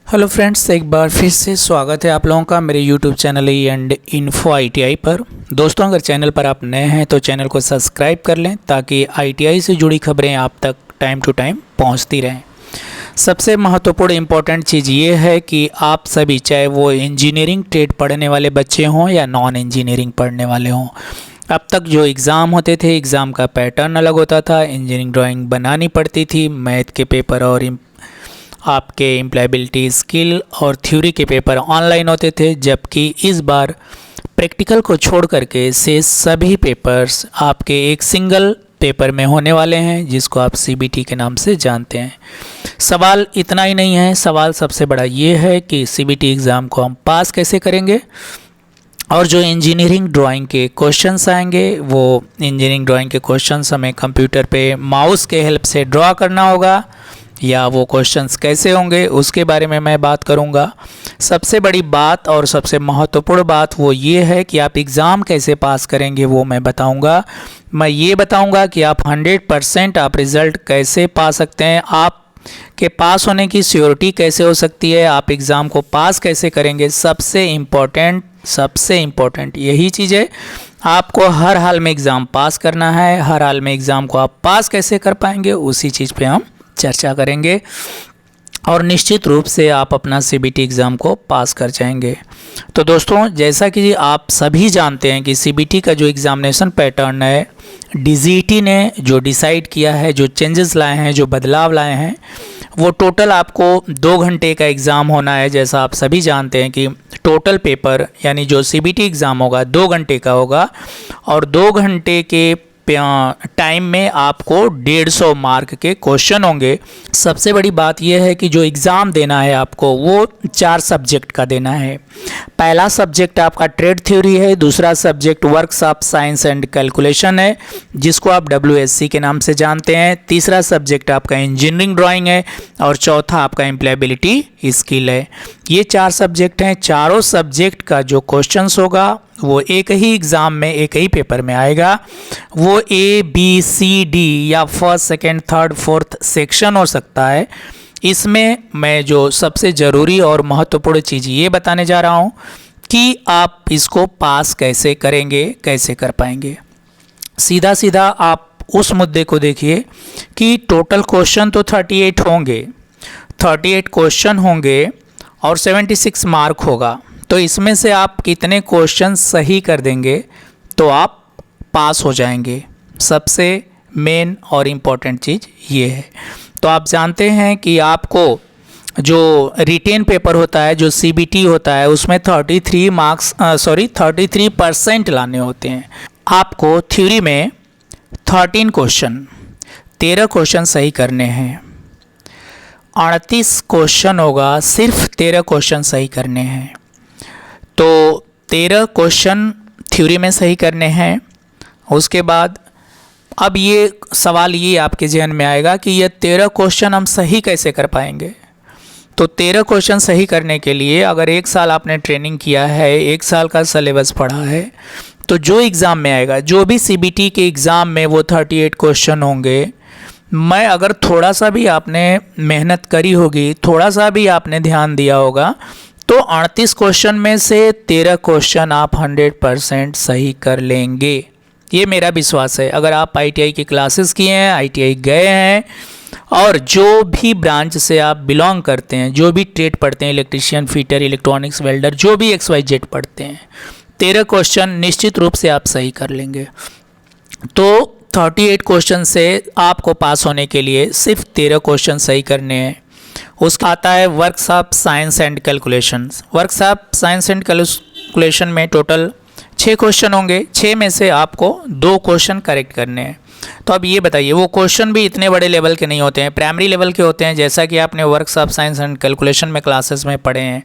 Hello friends, एक बार फिर से स्वागत है आप लोगों का मेरे YouTube channel and info ITI पर। दोस्तों, अगर चैनल पर आप नए हैं तो चैनल को सब्सक्राइब कर लें ताकि आईटीआई से जुड़ी खबरें आप तक टाइम टू टाइम पहुंचती रहें। सबसे महत्वपूर्ण इम्पॉर्टेंट चीज़ ये है कि आप सभी, चाहे वो इंजीनियरिंग ट्रेड पढ़ने वाले बच्चे हों या नॉन इंजीनियरिंग पढ़ने वाले हों, अब तक जो एग्ज़ाम होते थे, एग्ज़ाम का पैटर्न अलग होता था। इंजीनियरिंग ड्राइंग बनानी पड़ती थी, मैथ के पेपर और आपके एम्प्लॉयबिलिटी स्किल और थ्योरी के पेपर ऑनलाइन होते थे, जबकि इस बार प्रैक्टिकल को छोड़ करके से सभी पेपर्स आपके एक सिंगल पेपर में होने वाले हैं, जिसको आप सीबीटी के नाम से जानते हैं। सवाल इतना ही नहीं है, सवाल सबसे बड़ा ये है कि सीबीटी एग्ज़ाम को हम पास कैसे करेंगे, और जो इंजीनियरिंग ड्राइंग के क्वेश्चंस आएंगे वो इंजीनियरिंग ड्राइंग के क्वेश्चंस हमें कंप्यूटर पे माउस के हेल्प से ड्रॉ करना होगा या वो क्वेश्चंस कैसे होंगे, उसके बारे में मैं बात करूंगा। सबसे बड़ी बात और सबसे महत्वपूर्ण बात वो ये है कि आप एग्ज़ाम कैसे पास करेंगे वो मैं बताऊंगा। मैं ये बताऊंगा कि आप 100% आप रिज़ल्ट कैसे पा सकते हैं, आप के पास होने की श्योरिटी कैसे हो सकती है, आप एग्ज़ाम को पास कैसे करेंगे। सबसे इम्पोर्टेंट यही चीज़ है। आपको हर हाल में एग्ज़ाम पास करना है। हर हाल में एग्ज़ाम को आप पास कैसे कर पाएंगे, उसी चीज़ पे हम चर्चा करेंगे और निश्चित रूप से आप अपना सीबीटी एग्ज़ाम को पास कर जाएंगे। तो दोस्तों, जैसा कि आप सभी जानते हैं कि सीबीटी का जो एग्ज़ामिनेशन पैटर्न है, डीजीटी ने जो डिसाइड किया है, जो चेंजेस लाए हैं, जो बदलाव लाए हैं, वो टोटल आपको 2 घंटे का एग्ज़ाम होना है। जैसा आप सभी जानते हैं कि टोटल पेपर यानी जो सीबीटी एग्ज़ाम होगा 2 घंटे का होगा, और 2 घंटे के टाइम में आपको 150 मार्क के क्वेश्चन होंगे। सबसे बड़ी बात यह है कि जो एग्ज़ाम देना है आपको वो 4 सब्जेक्ट का देना है। पहला सब्जेक्ट आपका ट्रेड थ्योरी है, दूसरा subject works of science and calculation है, जिसको आप WSC के नाम से जानते हैं, तीसरा सब्जेक्ट आपका इंजीनियरिंग ड्राइंग है, और चौथा आपका एम्प्लॉयबिलिटी स्किल है। ये 4 सब्जेक्ट हैं। चारों सब्जेक्ट का जो क्वेश्चंस होगा वो एक ही एग्ज़ाम में, एक ही पेपर में आएगा। वो ABCD या first, second, third, fourth section हो सकता है। इसमें मैं जो सबसे ज़रूरी और महत्वपूर्ण चीज़ ये बताने जा रहा हूँ कि आप इसको पास कैसे करेंगे, कैसे कर पाएंगे। सीधा सीधा आप उस मुद्दे को देखिए कि टोटल क्वेश्चन तो 38 होंगे, 38 क्वेश्चन होंगे और 76 मार्क होगा। तो इसमें से आप कितने क्वेश्चन सही कर देंगे तो आप पास हो जाएंगे। सबसे मेन और इम्पॉर्टेंट चीज़ ये है। तो आप जानते हैं कि आपको जो रिटेन पेपर होता है, जो सीबीटी होता है, उसमें 33% लाने होते हैं। आपको थ्योरी में 13 क्वेश्चन सही करने हैं। 38 क्वेश्चन होगा, सिर्फ 13 क्वेश्चन सही करने हैं। तो 13 क्वेश्चन थ्योरी में सही करने हैं। उसके बाद अब ये सवाल ये आपके जहन में आएगा कि ये 13 क्वेश्चन हम सही कैसे कर पाएंगे। तो 13 क्वेश्चन सही करने के लिए अगर 1 साल आपने ट्रेनिंग किया है, 1 साल का सिलेबस पढ़ा है, तो जो एग्ज़ाम में आएगा, जो भी सीबीटी के एग्ज़ाम में वो 38 क्वेश्चन होंगे। मैं अगर थोड़ा सा भी आपने मेहनत करी होगी, थोड़ा सा भी आपने ध्यान दिया होगा, तो 38 क्वेश्चन में से 13 क्वेश्चन आप 100% सही कर लेंगे। ये मेरा विश्वास है। अगर आप आईटीआई की क्लासेस किए हैं, आईटीआई गए हैं, और जो भी ब्रांच से आप बिलोंग करते हैं, जो भी ट्रेड पढ़ते हैं, इलेक्ट्रीशियन, फिटर, इलेक्ट्रॉनिक्स, वेल्डर, जो भी XYZ पढ़ते हैं, 13 क्वेश्चन निश्चित रूप से आप सही कर लेंगे। तो 38 क्वेश्चन से आपको पास होने के लिए सिर्फ 13 क्वेश्चन सही करने हैं। उसका आता है works of science and calculation. Works of science and calculation में टोटल 6 क्वेश्चन होंगे। 6 में से आपको 2 क्वेश्चन करेक्ट करने हैं। तो अब ये बताइए, वो क्वेश्चन भी इतने बड़े लेवल के नहीं होते हैं, प्राइमरी लेवल के होते हैं, जैसा कि आपने works of science and calculation में क्लासेस में पढ़े हैं।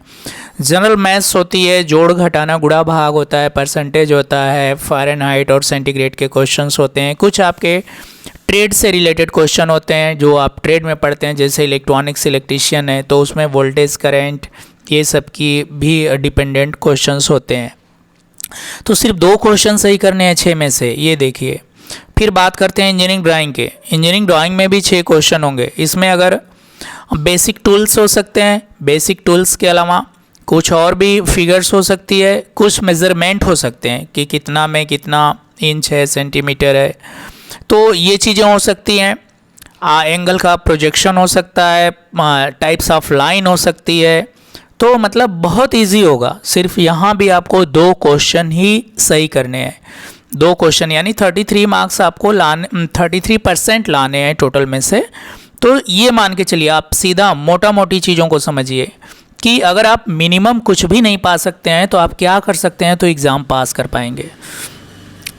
जनरल मैथ्स होती है, जोड़ घटाना गुणा भाग होता है, परसेंटेज होता है, फ़ारेनहाइट और सेंटीग्रेड के क्वेश्चंस होते हैं। कुछ आपके ट्रेड से रिलेटेड क्वेश्चन होते हैं जो आप ट्रेड में पढ़ते हैं, जैसे इलेक्ट्रॉनिक्स, इलेक्ट्रीशियन है तो उसमें वोल्टेज, करंट, ये सब की भी डिपेंडेंट क्वेश्चंस होते हैं। तो सिर्फ 2 क्वेश्चन सही करने हैं 6 में से, ये देखिए। फिर बात करते हैं इंजीनियरिंग ड्राइंग के। इंजीनियरिंग ड्राइंग में भी 6 क्वेश्चन होंगे। इसमें अगर बेसिक टूल्स हो सकते हैं, बेसिक टूल्स के अलावा कुछ और भी फिगर्स हो सकती है, कुछ मेज़रमेंट हो सकते हैं कि कितना में कितना इंच है, सेंटीमीटर है, तो ये चीज़ें हो सकती हैं। एंगल का प्रोजेक्शन हो सकता है, टाइप्स ऑफ लाइन हो सकती है। तो मतलब बहुत इजी होगा। सिर्फ यहाँ भी आपको 2 क्वेश्चन ही सही करने हैं, 2 क्वेश्चन यानी 33 मार्क्स आपको लाने, 33% लाने हैं टोटल में से। तो ये मान के चलिए, आप सीधा मोटा मोटी चीज़ों को समझिए कि अगर आप मिनिमम कुछ भी नहीं पा सकते हैं तो आप क्या कर सकते हैं तो एग्ज़ाम पास कर पाएंगे।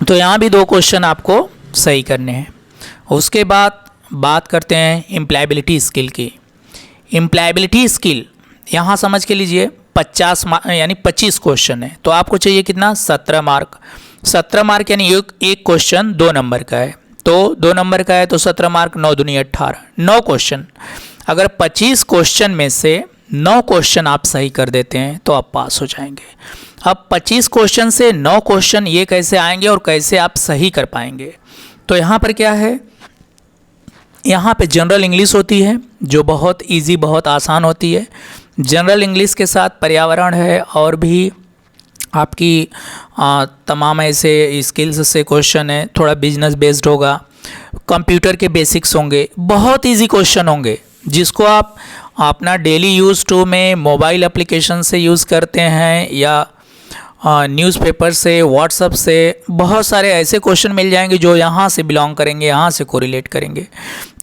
तो यहाँ भी 2 क्वेश्चन आपको सही करने हैं। उसके बाद बात करते हैं इम्प्लॉयबिलिटी स्किल की। इम्प्लॉयबिलिटी स्किल यहाँ समझ के लीजिए 50 यानी 25 क्वेश्चन है, तो आपको चाहिए कितना, 17 मार्क। 17 मार्क यानी एक क्वेश्चन 2 नंबर का है, तो 2 नंबर का है तो 17 मार्क 9 दूनी 18, 9 क्वेश्चन। अगर 25 क्वेश्चन में से 9 क्वेश्चन आप सही कर देते हैं तो आप पास हो जाएंगे। अब 25 क्वेश्चन से 9 क्वेश्चन ये कैसे आएंगे और कैसे आप सही कर पाएंगे, तो यहाँ पर क्या है, यहाँ पे जनरल इंग्लिश होती है जो बहुत इजी, बहुत आसान होती है। जनरल इंग्लिश के साथ पर्यावरण है और भी आपकी तमाम ऐसे स्किल्स से क्वेश्चन है, थोड़ा बिजनेस बेस्ड होगा, कंप्यूटर के बेसिक्स होंगे, बहुत इजी क्वेश्चन होंगे जिसको आप अपना डेली यूज़ टू में मोबाइल एप्लीकेशन से यूज़ करते हैं या न्यूज़पेपर से, व्हाट्सएप से, बहुत सारे ऐसे क्वेश्चन मिल जाएंगे जो यहाँ से बिलोंग करेंगे, यहाँ से कोरिलेट करेंगे।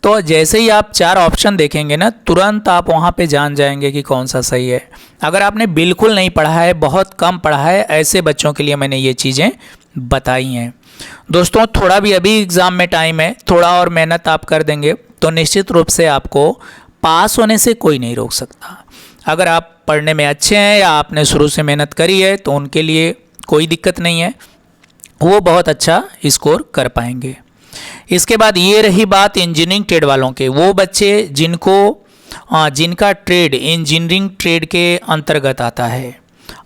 तो जैसे ही आप 4 ऑप्शन देखेंगे ना, तुरंत आप वहाँ पे जान जाएंगे कि कौन सा सही है। अगर आपने बिल्कुल नहीं पढ़ा है, बहुत कम पढ़ा है, ऐसे बच्चों के लिए मैंने ये चीज़ें बताई हैं। दोस्तों थोड़ा भी अभी एग्ज़ाम में टाइम है, थोड़ा और मेहनत आप कर देंगे तो निश्चित रूप से आपको पास होने से कोई नहीं रोक सकता। अगर आप पढ़ने में अच्छे हैं या आपने शुरू से मेहनत करी है तो उनके लिए कोई दिक्कत नहीं है, वो बहुत अच्छा स्कोर कर पाएंगे। इसके बाद ये रही बात इंजीनियरिंग ट्रेड वालों के, वो बच्चे जिनका ट्रेड इंजीनियरिंग ट्रेड के अंतर्गत आता है।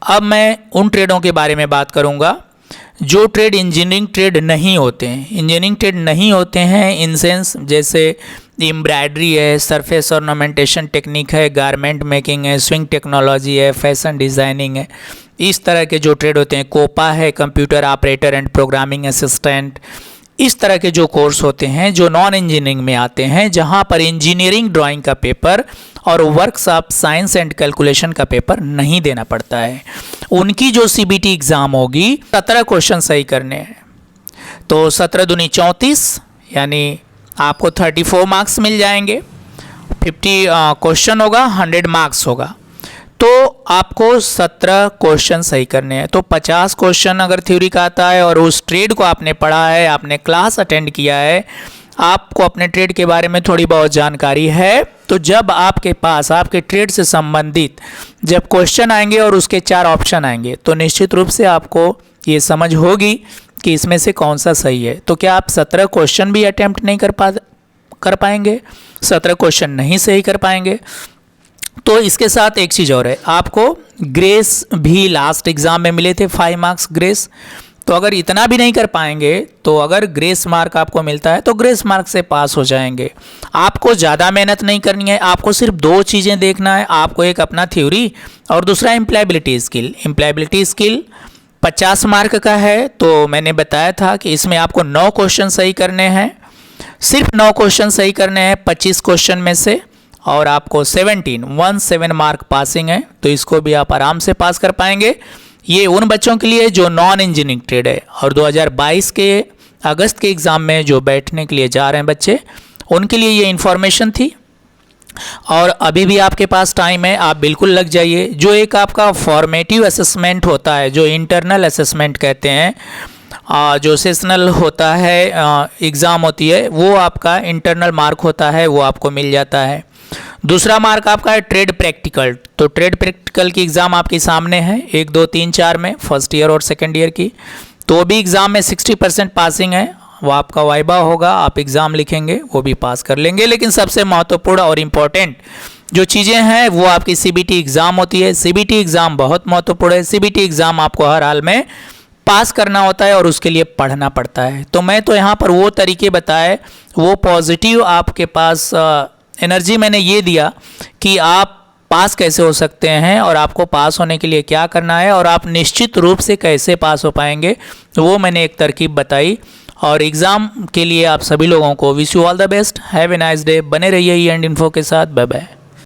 अब मैं उन ट्रेडों के बारे में बात करूँगा जो ट्रेड इंजीनियरिंग ट्रेड नहीं होते हैं। इंजीनियरिंग ट्रेड नहीं होते हैं इन सेंस जैसे एम्ब्रॉयडरी है, सरफेस ऑर्नामेंटेशन टेक्निक है, गारमेंट मेकिंग है, स्विंग टेक्नोलॉजी है, फैशन डिज़ाइनिंग है, इस तरह के जो ट्रेड होते हैं, कोपा है, computer operator and programming assistant, इस तरह के जो कोर्स होते हैं जो नॉन इंजीनियरिंग में आते हैं, जहाँ पर इंजीनियरिंग ड्राइंग का पेपर और works of science and calculation का पेपर नहीं देना पड़ता है। उनकी जो सीबीटी एग्ज़ाम होगी 17 क्वेश्चन सही करने हैं, तो 17 दूनी 34 यानी आपको 34 मार्क्स मिल जाएंगे। 50 क्वेश्चन होगा, 100 मार्क्स होगा, तो आपको 17 क्वेश्चन सही करने हैं। तो 50 क्वेश्चन अगर थ्योरी का आता है और उस ट्रेड को आपने पढ़ा है, आपने क्लास अटेंड किया है, आपको अपने ट्रेड के बारे में थोड़ी बहुत जानकारी है, तो जब आपके पास आपके ट्रेड से संबंधित जब क्वेश्चन आएंगे और उसके 4 ऑप्शन आएंगे तो निश्चित रूप से आपको ये समझ होगी कि इसमें से कौन सा सही है। तो क्या आप 17 क्वेश्चन भी अटेम्प्ट नहीं कर पाएंगे, 17 क्वेश्चन नहीं सही कर पाएंगे? तो इसके साथ एक चीज़ और है, आपको ग्रेस भी लास्ट एग्ज़ाम में मिले थे 5 मार्क्स ग्रेस। तो अगर इतना भी नहीं कर पाएंगे तो अगर ग्रेस मार्क आपको मिलता है तो ग्रेस मार्क से पास हो जाएंगे। आपको ज़्यादा मेहनत नहीं करनी है, आपको सिर्फ 2 चीज़ें देखना है, आपको एक अपना थ्योरी और दूसरा employability skill. Employability skill 50 mark का है, तो मैंने बताया था कि इसमें आपको 9 क्वेश्चन सही करने हैं, सिर्फ 9 क्वेश्चन सही करने हैं 25 क्वेश्चन में से, और आपको 17 मार्क पासिंग है, तो इसको भी आप आराम से पास कर पाएंगे। ये उन बच्चों के लिए जो नॉन इंजीनियरिंग ट्रेड है और 2022 के अगस्त के एग्ज़ाम में जो बैठने के लिए जा रहे हैं बच्चे, उनके लिए ये इन्फॉर्मेशन थी। और अभी भी आपके पास टाइम है, आप बिल्कुल लग जाइए। जो एक आपका फॉर्मेटिव असेसमेंट होता है, जो इंटरनल असेसमेंट कहते हैं, जो सेशनल होता है एग्ज़ाम होती है, वो आपका इंटरनल मार्क होता है, वो आपको मिल जाता है। दूसरा मार्क आपका है ट्रेड प्रैक्टिकल। तो ट्रेड प्रैक्टिकल की एग्ज़ाम आपके सामने है 1, 2, 3, 4 में, फर्स्ट ईयर और सेकेंड ईयर की। तो भी एग्ज़ाम में 60% पासिंग है, वो आपका वाइबा होगा, आप एग्ज़ाम लिखेंगे, वो भी पास कर लेंगे। लेकिन सबसे महत्वपूर्ण और इम्पॉर्टेंट जो चीज़ें हैं वो आपकी सीबीटी एग्ज़ाम होती है। सीबीटी एग्ज़ाम बहुत महत्वपूर्ण है। सीबीटी एग्ज़ाम आपको हर हाल में पास करना होता है और उसके लिए पढ़ना पड़ता है। तो मैं तो यहाँ पर वो तरीके बताए, वो पॉजिटिव आपके पास एनर्जी मैंने ये दिया कि आप पास कैसे हो सकते हैं और आपको पास होने के लिए क्या करना है और आप निश्चित रूप से कैसे पास हो पाएंगे, वो मैंने एक तरकीब बताई। और एग्ज़ाम के लिए आप सभी लोगों को wish you all the best. Have a nice day. बने रहिए ई एंड इन्फो के साथ। Bye bye.